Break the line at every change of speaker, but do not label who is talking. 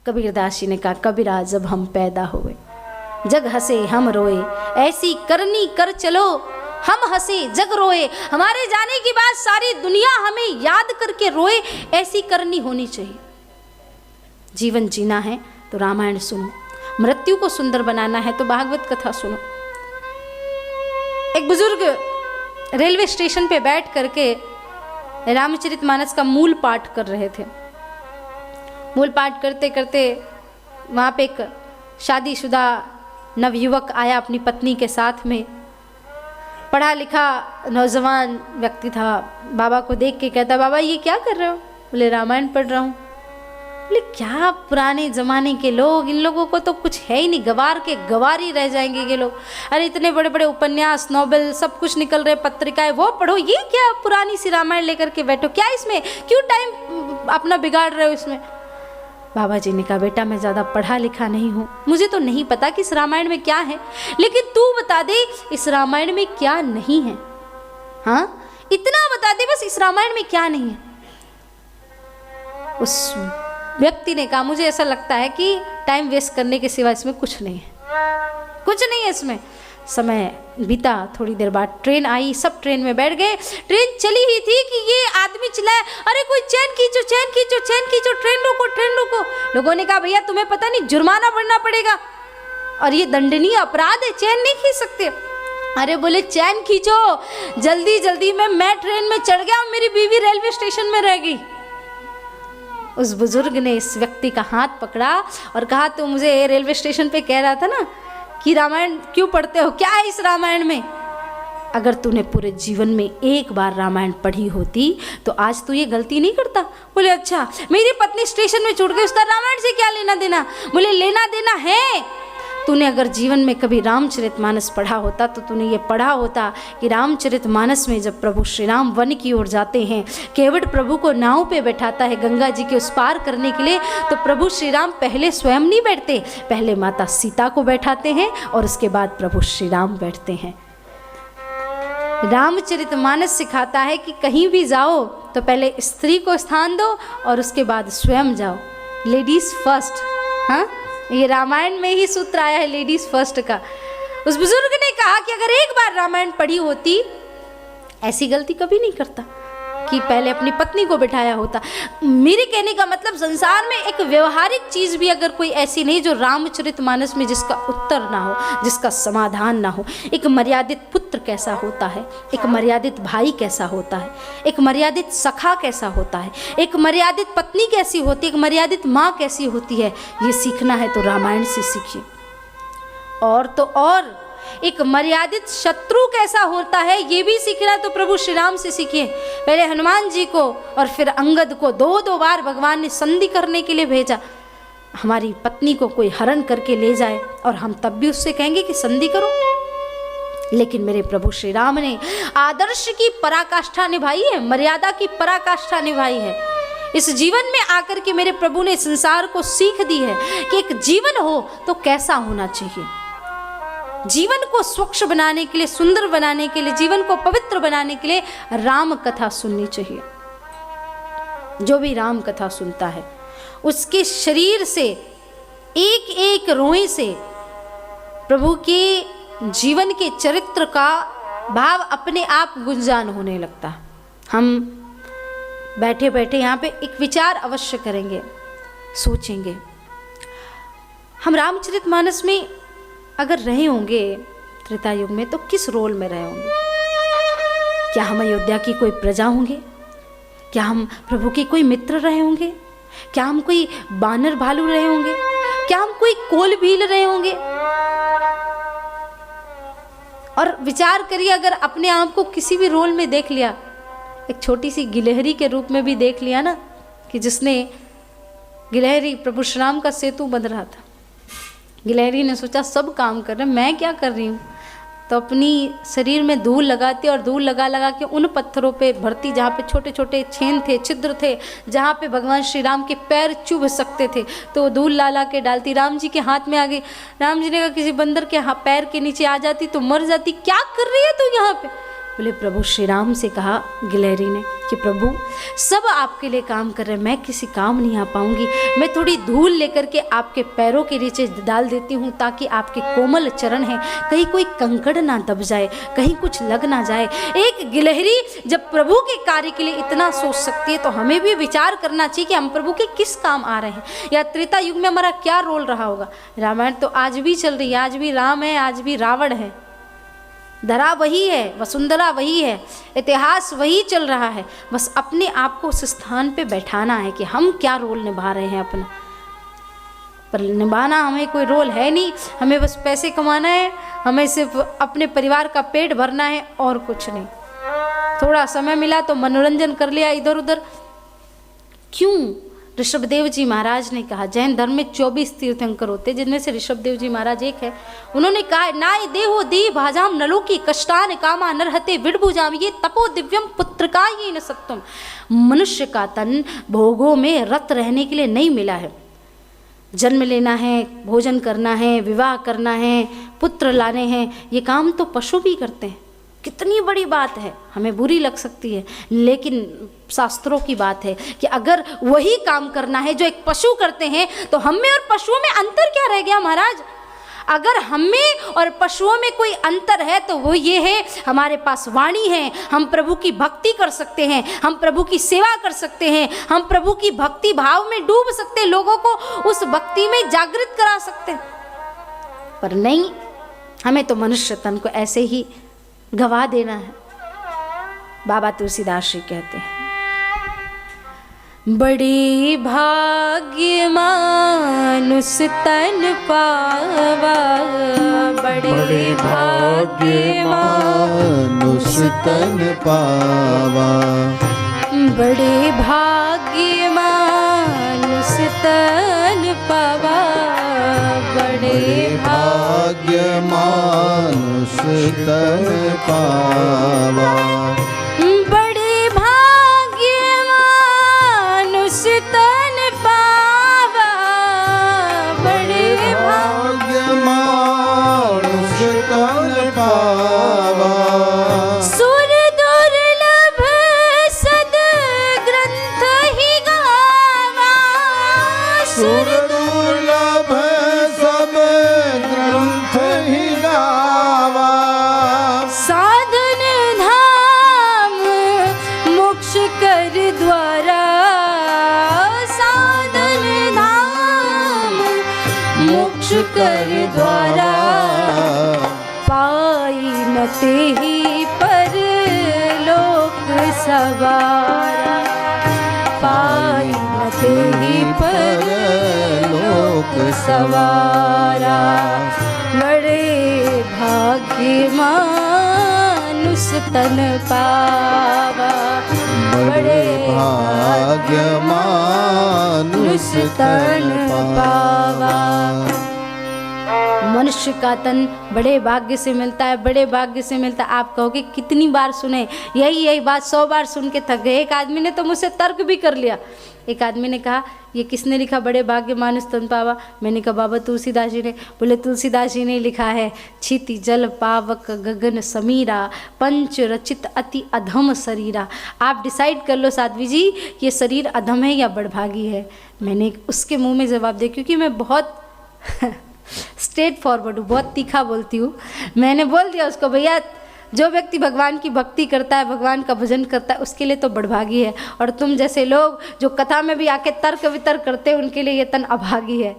कबीरदास जी ने कहा, कबीरा जब हम पैदा हुए जग हंसे हम रोए, ऐसी करनी कर चलो हम हंसे जग रोए। हमारे जाने के बाद सारी दुनिया हमें याद करके रोए, ऐसी करनी होनी चाहिए। जीवन जीना है तो रामायण सुनो, मृत्यु को सुंदर बनाना है तो भागवत कथा सुनो। एक बुजुर्ग रेलवे स्टेशन पे बैठ करके रामचरितमानस का मूल पाठ कर रहे थे। मूल पाठ करते करते वहाँ पे एक शादीशुदा नवयुवक आया अपनी पत्नी के साथ में। पढ़ा लिखा नौजवान व्यक्ति था। बाबा को देख के कहता, बाबा ये क्या कर रहे हो? बोले रामायण पढ़ रहा हूँ। बोले क्या पुराने जमाने के लोग, इन लोगों को तो कुछ है ही नहीं, गवार के गवार ही रह जाएंगे ये लोग। अरे इतने बड़े बड़े उपन्यास, नोवेल सब कुछ निकल रहे, पत्रिकाएं, वो पढ़ो, ये क्या पुरानी सी रामायण लेकर के बैठो, क्या इसमें क्यों टाइम अपना बिगाड़ रहे हो इसमें? बाबा जी ने कहा, बेटा मैं ज़्यादा पढ़ा लिखा नहीं हूँ, मुझे तो नहीं पता कि इस रामायण में क्या है, लेकिन तू बता दे इस रामायण में क्या नहीं है। हाँ इतना बता दे बस, इस रामायण में क्या नहीं है। उस व्यक्ति ने कहा, मुझे ऐसा लगता है कि टाइम वेस्ट करने के सिवा इसमें कुछ नहीं है, कुछ नहीं है इसमें। समय बीता, थोड़ी देर बाद ट्रेन आई, सब ट्रेन में बैठ गए। ट्रेन चली ही थी कि ये आदमी चिल्लाए, अरे कोई चैन खींचो, चैन खींचो, चैन खींचो, ट्रेन रोको, ट्रेन रोको। लोगों ने कहा, भैया तुम्हें पता नहीं जुर्माना भरना पड़ेगा और ये दंडनीय अपराध है, चैन नहीं खींच सकते। अरे बोले चैन खींचो, जल्दी जल्दी में मैं ट्रेन में चढ़ गया और मेरी बीवी रेलवे स्टेशन में रह गई। उस बुजुर्ग ने इस व्यक्ति का हाथ पकड़ा और कहा, तू मुझे रेलवे स्टेशन पे कह रहा था ना कि रामायण क्यों पढ़ते हो, क्या है इस रामायण में? अगर तूने पूरे जीवन में एक बार रामायण पढ़ी होती तो आज तू ये गलती नहीं करता। बोले अच्छा, मेरी पत्नी स्टेशन में छूट गई, उसका रामायण से क्या लेना देना? बोले लेना देना है। तूने अगर जीवन में कभी रामचरितमानस पढ़ा होता तो तूने ये पढ़ा होता कि रामचरितमानस में जब प्रभु श्री राम वन की ओर जाते हैं, केवट प्रभु को नाव पे बैठाता है गंगा जी के उस पार करने के लिए, तो प्रभु श्री राम पहले स्वयं नहीं बैठते, पहले माता सीता को बैठाते हैं और उसके बाद प्रभु श्री राम बैठते हैं। रामचरितमानस सिखाता है कि कहीं भी जाओ तो पहले स्त्री को स्थान दो और उसके बाद स्वयं जाओ, लेडीज फर्स्ट। हाँ, ये रामायण में ही सूत्र आया है लेडीज फर्स्ट का। उस बुजुर्ग ने कहा कि अगर एक बार रामायण पढ़ी होती, ऐसी गलती कभी नहीं करता कि पहले अपनी पत्नी को बिठाया होता। मेरे कहने का मतलब, संसार में एक व्यवहारिक चीज भी अगर कोई ऐसी नहीं जो रामचरितमानस में जिसका उत्तर ना हो, जिसका समाधान ना हो। एक मर्यादित पुत्र कैसा होता है, एक मर्यादित भाई कैसा होता है, एक मर्यादित सखा कैसा होता है, एक मर्यादित पत्नी कैसी होती है, एक मर्यादित माँ कैसी होती है, ये सीखना है तो रामायण से सीखिए। और तो और एक मर्यादित शत्रु कैसा होता है ये भी सीखना है तो प्रभु श्री राम से सीखिए। पहले हनुमान जी को और फिर अंगद को दो बार भगवान ने संधि करने के लिए भेजा। हमारी पत्नी को कोई हरण करके ले जाए और हम तब भी उससे कहेंगे कि संधि करो, लेकिन मेरे प्रभु श्री राम ने आदर्श की पराकाष्ठा निभाई है, मर्यादा की पराकाष्ठा निभाई है। इस जीवन में आकर के मेरे प्रभु ने संसार को सीख दी है कि एक जीवन हो तो कैसा होना चाहिए। जीवन को स्वच्छ बनाने के लिए, सुंदर बनाने के लिए, जीवन को पवित्र बनाने के लिए राम कथा सुननी चाहिए। जो भी राम कथा सुनता है उसके शरीर से, एक एक रोए से प्रभु के जीवन के चरित्र का भाव अपने आप गुंजान होने लगता। हम बैठे बैठे यहाँ पे एक विचार अवश्य करेंगे, सोचेंगे, हम रामचरितमानस में अगर रहे होंगे त्रेता युग में तो किस रोल में रहे होंगे? क्या हम अयोध्या की कोई प्रजा होंगे? क्या हम प्रभु के कोई मित्र रहे होंगे? क्या हम कोई बानर भालू रहे होंगे? क्या हम कोई कोल भील रहे होंगे? और विचार करिए, अगर अपने आप को किसी भी रोल में देख लिया, एक छोटी सी गिलहरी के रूप में भी देख लिया ना, कि जिसने गिलहरी प्रभु श्री राम का सेतु बंध रहा था। गिलहरी ने सोचा सब काम कर रहे हैं, मैं क्या कर रही हूँ, तो अपनी शरीर में धूल लगाती और धूल लगा लगा के उन पत्थरों पे भरती जहाँ पे छोटे छोटे छेद थे, छिद्र थे, जहाँ पे भगवान श्री राम के पैर चुभ सकते थे, तो वो धूल ला ला के डालती। राम जी के हाथ में आ गई। राम जी ने कहा किसी बंदर के पैर के नीचे आ जाती तो मर जाती, क्या कर रही है तू यहाँ पे? बोले प्रभु श्री राम से कहा गिलहरी ने कि प्रभु सब आपके लिए काम कर रहे हैं, मैं किसी काम नहीं आ पाऊंगी, मैं थोड़ी धूल लेकर के आपके पैरों के नीचे डाल देती हूँ ताकि आपके कोमल चरण हैं कहीं कोई कंकड़ ना दब जाए, कहीं कुछ लग ना जाए। एक गिलहरी जब प्रभु के कार्य के लिए इतना सोच सकती है तो हमें भी विचार करना चाहिए कि हम प्रभु के किस काम आ रहे हैं, या त्रेता युग में हमारा क्या रोल रहा होगा। रामायण तो आज भी चल रही है, आज भी राम है, आज भी रावण है, धरा वही है, वसुंधरा वही है, इतिहास वही चल रहा है। बस अपने आप को उस स्थान पे बैठाना है कि हम क्या रोल निभा रहे हैं अपना। पर निभाना हमें कोई रोल है नहीं, हमें बस पैसे कमाना है, हमें सिर्फ अपने परिवार का पेट भरना है और कुछ नहीं। थोड़ा समय मिला तो मनोरंजन कर लिया इधर उधर। क्यों? ऋषभदेव जी महाराज ने कहा, जैन धर्म में 24 तीर्थंकर होते जिनमें से ऋषभदेव जी महाराज एक है। उन्होंने कहा नाय देहो दी भाजाम नलो की कष्टान कामा नरहते विडभुजाम ये तपो दिव्यम पुत्रका ये न सत्वम। मनुष्य का तन भोगों में रत रहने के लिए नहीं मिला है। जन्म लेना है, भोजन करना है, विवाह करना है, पुत्र लाने हैं, ये काम तो पशु भी करते हैं। कितनी बड़ी बात है, हमें बुरी लग सकती है, लेकिन शास्त्रों की बात है कि अगर वही काम करना है जो एक पशु करते हैं तो हम में और पशुओं में अंतर क्या रह गया महाराज? अगर हम में और पशुओं में कोई अंतर है तो वो ये है, हमारे पास वाणी है, हम प्रभु की भक्ति कर सकते हैं, हम प्रभु की सेवा कर सकते हैं, हम प्रभु की भक्ति भाव में डूब सकते हैं, लोगों को उस भक्ति में जागृत करा सकते हैं। पर नहीं, हमें तो मनुष्य तन को ऐसे ही गवा देना है। बाबा तुलसीदास जी कहते हैं, बड़ी भाग्य मानुष तन पावा, बड़ी भाग्य मानुष तन पावा, बड़े भाग्य मानुष तन पावा, बड़े भाग्य मानुष तन पावा, बड़े भाग्य मानुष तन पावा, बड़े भाग्य मानुष तन पावा, सुर दुर्लभ सद ग्रंथ ही गावा, सुर दुर्लभ सब ग्रंथ ही गावा, साधन धाम मोक्ष कर द्वारा, साधन धाम मोक्ष कर द्वारा, पाई न तेहि पर लोक सवारा, पाई न तेहि पर लोक सवारा, बड़े भाग्य मानुष तन पावा, बड़े भाग्य मानुष तन पावा। मनुष्य का तन बड़े भाग्य से मिलता है, बड़े भाग्य से मिलता है। आप कहोगे कितनी बार सुने, यही बात 100 बार सुन के थक गए। एक आदमी ने तो मुझसे तर्क भी कर लिया। एक आदमी ने कहा ये किसने लिखा बड़े भाग्य मानुष तन पावा? मैंने कहा बाबा तुलसीदास जी ने। बोले तुलसीदास जी ने लिखा है, क्षिति जल पावक गगन समीरा, पंच रचित अति अधम शरीरा। आप डिसाइड कर लो साध्वी जी, ये शरीर अधम है या बड़भागी है। मैंने उसके मुंह में जवाब दिया, क्योंकि मैं बहुत स्ट्रेट फॉरवर्ड हूँ, बहुत तीखा बोलती हूँ। मैंने बोल दिया उसको, भैया जो व्यक्ति भगवान की भक्ति करता है, भगवान का भजन करता है, उसके लिए तो बड़भागी है, और तुम जैसे लोग जो कथा में भी आके तर्क वितर्क करते हैं, उनके लिए ये तन अभागी है।